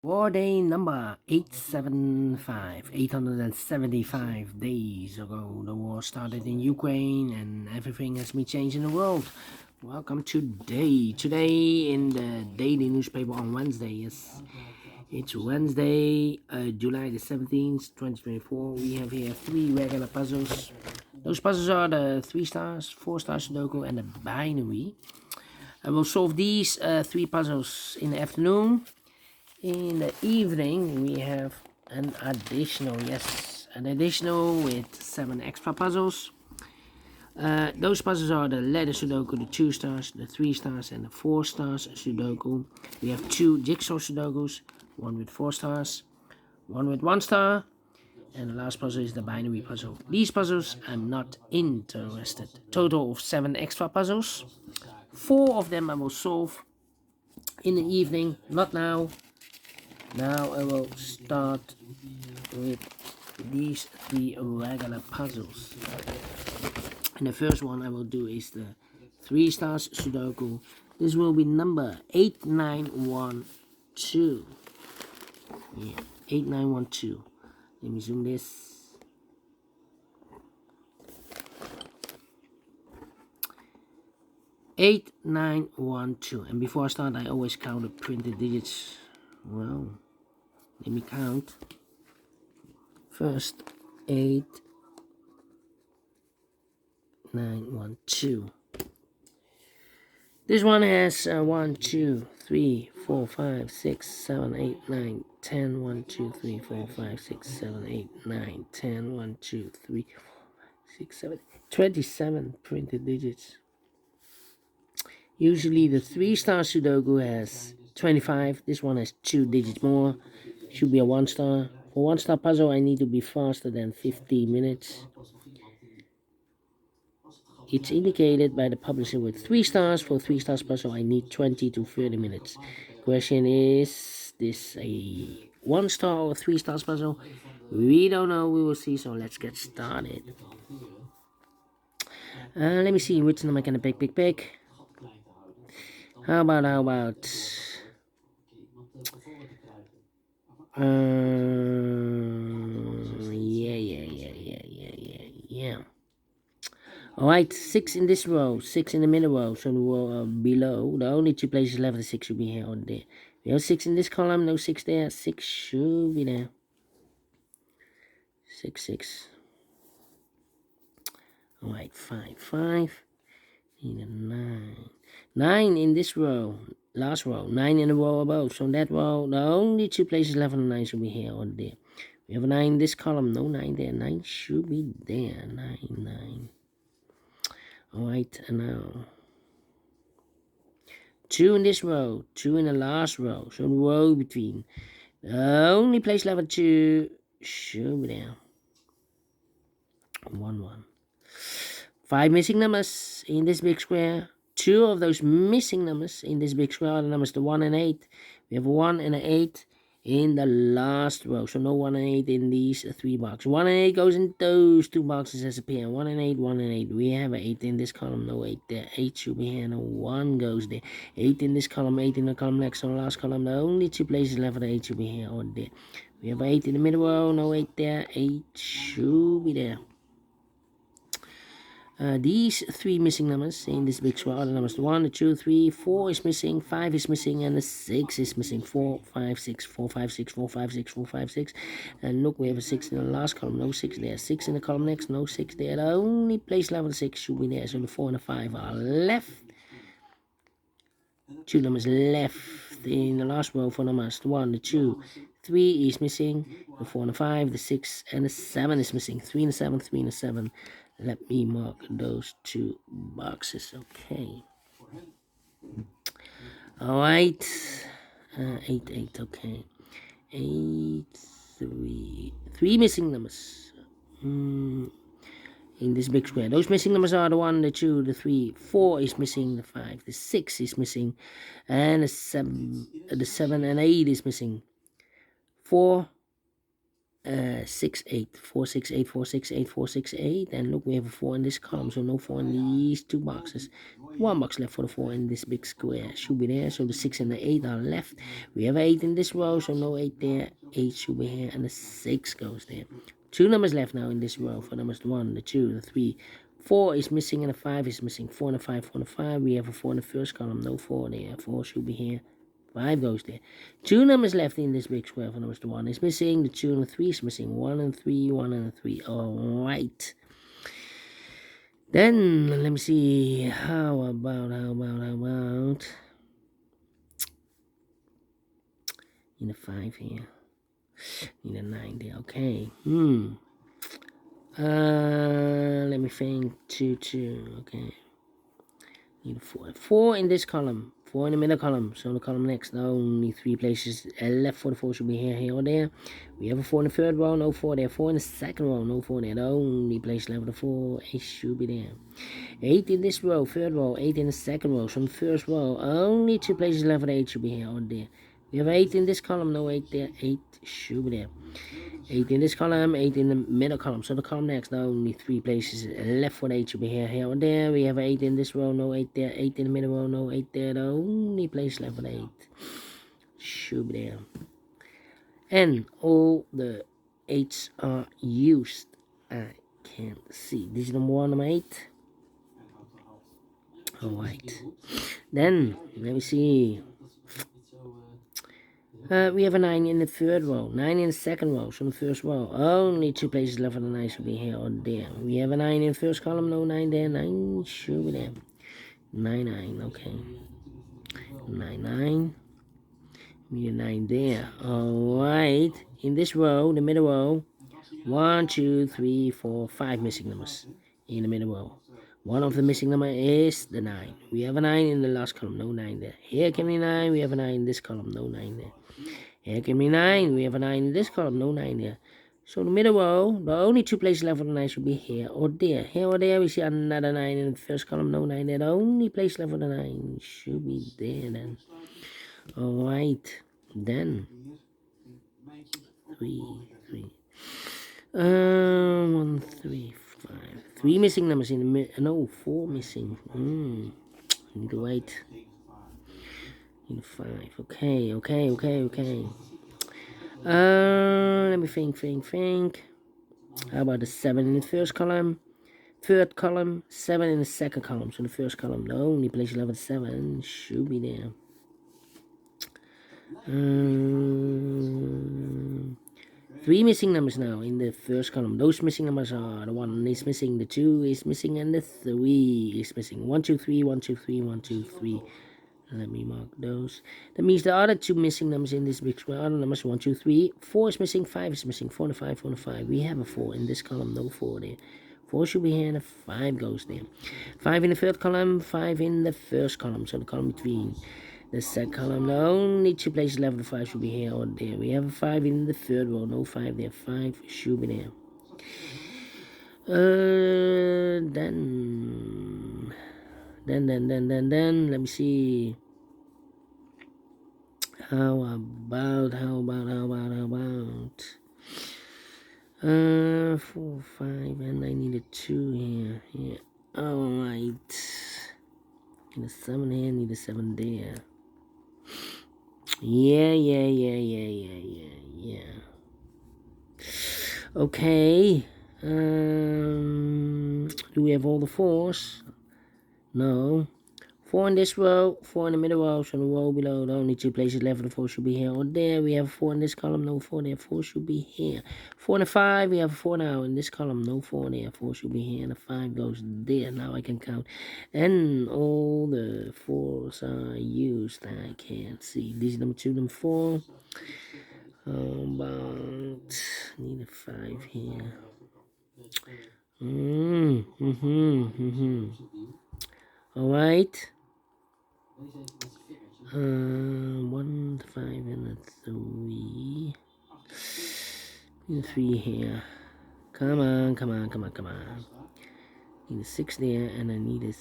War day number 875. 875 days ago, the war started in Ukraine and everything has been changed in the world. Welcome today. Today in the daily newspaper on Wednesday. Yes, it's Wednesday, July the 17th, 2024. We have here 3 regular puzzles. Those puzzles are the 3 stars, 4 stars Sudoku, and the binary. I will solve these 3 puzzles in the afternoon. In the evening, we have an additional, with 7 extra puzzles. Those puzzles are the letter Sudoku, the 2 stars, the 3 stars, and the 4 stars Sudoku. We have 2 jigsaw Sudokus, one with 4 stars, one with 1 star, and the last puzzle is the binary puzzle. These puzzles I'm not interested. Total of 7 extra puzzles. 4 of them I will solve in the evening, not now. Now I will start with these 3 regular puzzles. And the first one I will do is the 3 stars Sudoku. This will be number 8912. Yeah, 8912. Let me zoom this. 8912. And before I start, I always count the printed digits. Well, let me count. First, 8912. This one has 1, 2, 3, 4, 5, 6, 7, 8, 9, 10. 1, 2, 3, 4, 5, 6, 7, 8, 9, 10. 1, 2, 3, 4, 5, 6, 7, 27 printed digits. Usually the 3 star Sudoku has 25. This one has 2 digits more. Should be a 1 star. For 1 star puzzle, I need to be faster than 50 minutes. It's indicated by the publisher with 3 stars. For 3 stars puzzle, I need 20 to 30 minutes. Question is this a 1 star or 3 stars puzzle? We don't know. We will see. So let's get started. Let me see which number can I pick. How about yeah. Alright, 6 in this row, 6 in the middle row, so the row below. The only 2 places left, the 6 should be here or there. We have 6 in this column, no 6 there, 6 should be there. 6, 6. Alright, 5, 5. Need a 9. 9 in this row, last row, 9 in the row above. So that row, the only 2 places left on the 9 should be here or there. We have a 9 in this column, no 9 there. 9 should be there. 9, 9. Alright, and now 2 in this row, 2 in the last row. So the row between. The only place left at 2 should be there. 1, 1. 5 missing numbers in this big square. 2 of those missing numbers in this big square are the numbers the 1 and 8. We have a 1 and an 8 in the last row. So no 1 and 8 in these 3 boxes. 1 and 8 goes in those 2 boxes as a pair. 1 and 8, 1 and 8. We have an 8 in this column, no 8 there. 8 should be here, no 1 goes there. 8 in this column, 8 in the column next to the last column. The only 2 places left for the 8 should be here or there. We have an 8 in the middle row, no 8 there. 8 should be there. These 3 missing numbers in this big square are the numbers 1, 2, 3, 4 is missing, 5 is missing, and the 6 is missing. 4, 5, 6, 4, 5, 6, 4, 5, 6, 4, 5, 6. And look, we have a 6 in the last column, no 6 there. 6 in the column next, no 6 there. The only place left of the 6 should be there. So the 4 and the 5 are left. 2 numbers left in the last row for numbers 1, the 2, 3 is missing. The 4 and the 5, the 6 and the 7 is missing. 3 and the 7, 3 and the 7. Let me mark those 2 boxes, okay. Alright, 8, 8, okay. 8, 3, 3 missing numbers in this big square. Those missing numbers are the 1, the 2, the 3, 4 is missing, the 5, the 6 is missing, and the 7 and 8 is missing. 4 6, 8, 4, 6, 8, 4, 6, 8, 4, 6, 8. And look, we have a 4 in this column, so no 4 in these two boxes. One box left for the 4 in this big square. Should be there, so the 6 and the 8 are left. We have 8 in this row, so no 8 there. 8 should be here, and the 6 goes there. 2 numbers left now in this row for numbers 1, the 2, the 3. 4 is missing, and the 5 is missing. 4 and a 5, 4 and a 5. We have a 4 in the first column, no 4 there. 4 should be here. 5 goes there. 2 numbers left in this big square for numbers 1 is missing. The 2 and the 3 is missing. 1 and 3, 1 and 3. Alright. Then, let me see. How about? Need a 5 here. Need a 9 there. Okay. Let me think. 2, 2. Okay. Need a 4. 4 in this column. 4 in the middle column. So the column next, only 3 places left for the 4 should be here, here, or there. We have a 4 in the third row, no 4 there. 4 in the second row, no 4 there. The only place left for the 4, 8 should be there. 8 in this row, third row, 8 in the second row. So in the first row, only 2 places left for the 8 should be here, or there. We have 8 in this column, no 8 there. 8 should be there. 8 in this column, 8 in the middle column. So the column next, only 3 places left for the 8 should be here, here, or there. We have 8 in this row, no 8 there. 8 in the middle row, no 8 there. The only place left for the 8 should be there. And all the 8s are used. I can't see. This is number 1, number 8. Alright. Then, let me see. We have a 9 in the third row, 9 in the second row, so in the first row, only 2 places left for the 9 should be here or there. We have a 9 in the first column, no 9 there, 9 should be there. 9, 9, okay. 9, 9. We need a 9 there. Alright, in this row, the middle row, 1, 2, 3, 4, 5 missing numbers in the middle row. One of the missing number is the 9. We have a 9 in the last column, no 9 there. Here can be 9, we have a 9 in this column, no 9 there. Here can be 9, we have a 9 in this column, no 9 there. So the middle row, the only 2 places left for the 9 should be here or there. Here or there, we see another 9 in the first column, no 9 there. The only place left for the 9 should be there then. Alright, then 3, 3. 1, 3, 5. 3 missing numbers in the middle. No, 4 missing. Need to wait. Need 5. Okay. Let me think. How about the 7 in the first column? Third column, 7 in the second column. So in the first column, the only place left is 7 should be there. 3 missing numbers now in the first column. Those missing numbers are the 1 is missing, the 2 is missing, and the 3 is missing. 1, 2, 3, 1, 2, 3, 1, 2, 3. Let me mark those. That means the other 2 missing numbers in this big square are the numbers 1, 2, 3. 4 is missing, 5 is missing. 4 and a 5, 4 and a 5. We have a 4 in this column, no 4 there. 4 should be here, and a 5 goes there. 5 in the third column, 5 in the first column. So the column between the second column, the only 2 places left for the 5 should be here or there. We have a 5 in the third row, no 5 there. 5 should be there. Then, let me see. How about 4, 5, and I need a 2 here. Yeah. Alright. Need a 7 here, need a 7 there. Yeah. Okay. Do we have all the 4s? No. 4 in this row, 4 in the middle row, so the row below, the only 2 places left for the 4 should be here or there. We have 4 in this column, no 4 there, 4 should be here. 4 and a 5, we have 4 now in this column, no 4 there, 4 should be here, and the 5 goes there. Now I can count. And all the 4s are used. I can't see. This is number 2, number 4. How about, need a 5 here. Alright. 1, 5, and a 3. And 3 here. Come on. Need a 6 there, and I need a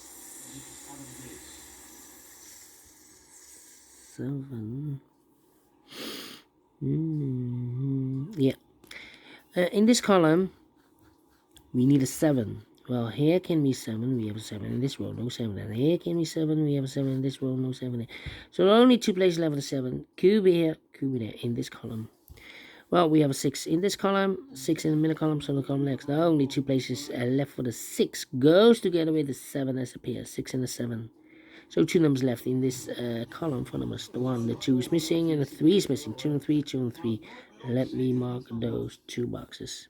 7. Yeah. In this column, we need a 7. Well, here can be 7, we have a 7 in this row, no 7. And here can be 7, we have a 7 in this row, no 7 there. So there are only 2 places left for the 7. Could be here, could be there, in this column. Well, we have a 6 in this column, 6 in the middle column, so the column next. There are only 2 places left for the 6. Goes together with the 7 as a pair, 6 and the 7. So 2 numbers left in this column for numbers. The 1, the 2 is missing, and the 3 is missing. 2 and 3, 2 and 3. Let me mark those 2 boxes.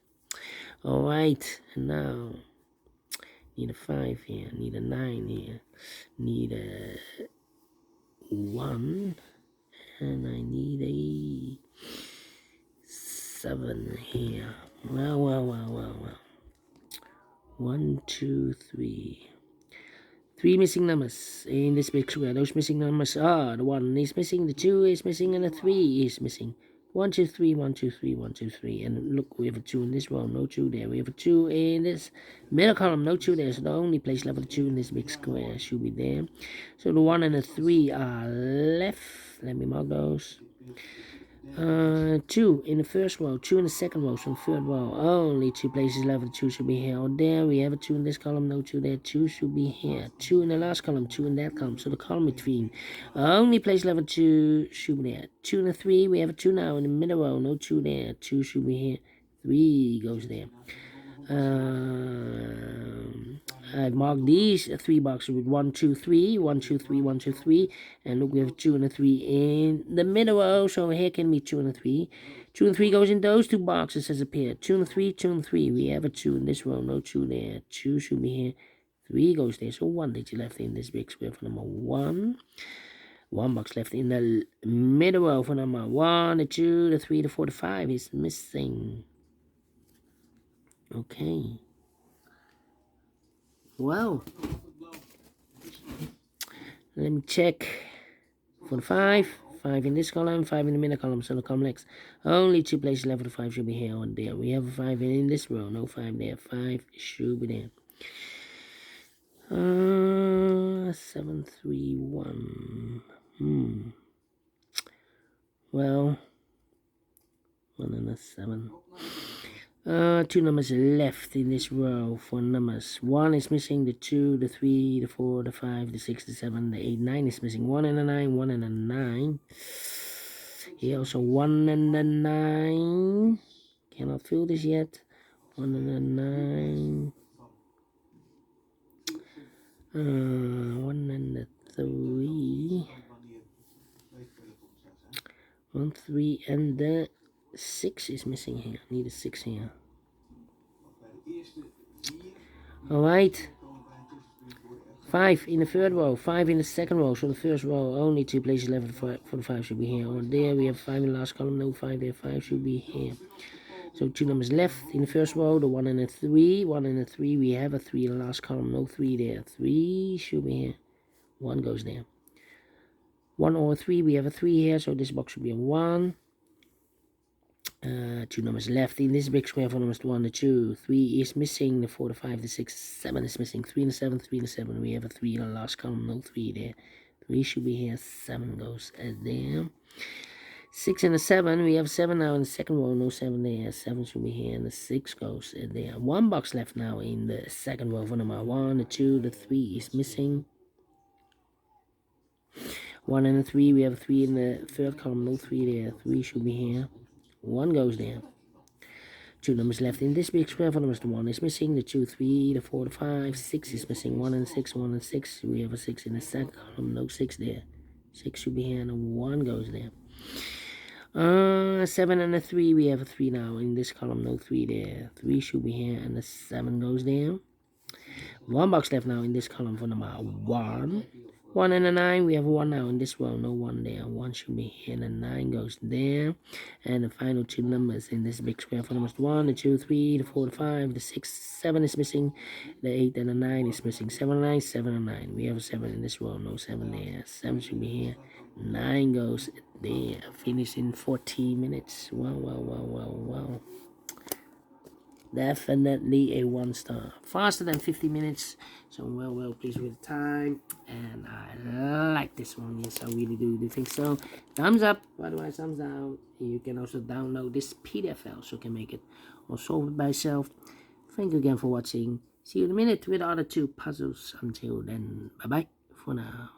Alright, and now need a 5 here, need a 9 here, need a 1, and I need a 7 here. Well. 1, 2, 3. 3 missing numbers in this big square. Those missing numbers are the 1 is missing, the 2 is missing, and the 3 is missing. 1, 2, 3, 1, 2, 3, 1, 2, 3. And look, we have a 2 in this row, no 2 there. We have a 2 in this middle column, no 2 there. So the only place left for the 2 in this big square should be there. So the 1 and the 3 are left. Let me mark those. 2 in the first row, 2 in the second row, so third row, only 2 places left, the 2 should be here or there. We have a 2 in this column, no 2 there, 2 should be here, 2 in the last column, 2 in that column, so the column between, only place left, 2 should be there, 2 in the 3, we have a 2 now in the middle row, no 2 there, 2 should be here, 3 goes there. I've marked these 3 boxes with 1, 2, 3, 1, 2, 3, 1, 2, 3, and look, we have 2 and a 3 in the middle row, so here can be 2 and a 3. 2 and 3 goes in those 2 boxes as a pair. 2 and 3, 2 and 3. We have a 2 in this row, no 2 there. 2 should be here. 3 goes there, so 1 digit left in this big square for number 1. 1 box left in the middle row for number 1, the 2, the 3, the 4, the 5 is missing. Okay. Well, let me check for the 5. 5 in this column, 5 in the middle column, so the column next. Only 2 places left for the 5 should be here or there. We have a 5 in this row, no 5 there. 5 should be there. 7, 3, 1. Well, 1 and a 7. 2 numbers left in this row for numbers. 1 is missing, the 2, the 3, the 4, the 5, the 6, the 7, the 8, 9 is missing. 1 and a 9, 1 and a 9. Here also 1 and a 9. Cannot fill this yet. 1 and a 9. 1 and a 3. 1, 3, and the 6 is missing here. Need a 6 here. Alright. 5 in the third row, 5 in the second row, so the first row, only 2 places left for the 5 should be here or there. We have 5 in the last column, no 5 there, 5 should be here. So 2 numbers left in the first row, the 1 and the 3. 1 and the 3, we have a 3 in the last column, no 3 there. 3 should be here. 1 goes there. 1 or 3, we have a 3 here, so this box should be a 1. 2 numbers left in this big square for numbers 1, the 2, 3 is missing, the 4, the 5, the 6, 7 is missing, 3 and the 7, 3 and the 7, we have a 3 in the last column, no 3 there, 3 should be here, 7 goes there, 6 and the 7, we have 7 now in the second row, no 7 there, 7 should be here, and the 6 goes there. 1 box left now in the second row for number 1, the 2, the 3 is missing. 1 and the 3, we have a 3 in the third column, no 3 there, 3 should be here. 1 goes there. 2 numbers left in this big square for numbers. The 1 is missing, the 2, 3, the 4, the 5, 6 is missing, 1 and 6, 1 and 6. We have a 6 in the second column, no 6 there. 6 should be here, and a 1 goes there. 7 and a 3, we have a 3 now in this column, no 3 there. 3 should be here, and the 7 goes there. 1 box left now in this column for number 1. 1 and a 9, we have a 1 now in this row, no 1 there. 1 should be here, and the 9 goes there. And the final 2 numbers in this big square for numbers 1, the 2, 3, the 4, the 5, the 6, 7 is missing, the 8 and the 9 is missing. 7, 9, 7 and 9. We have a 7 in this row, no 7 there. 7 should be here. 9 goes there. Finish in 14 minutes. Well. Definitely a 1-star. Faster than 50 minutes. So I'm well pleased with the time. And I like this one. Yes, I really do think so. Thumbs up, otherwise thumbs down. You can also download this PDF file so you can make it or solve it by yourself. Thank you again for watching. See you in a minute with the other 2 puzzles. Until then, bye bye for now.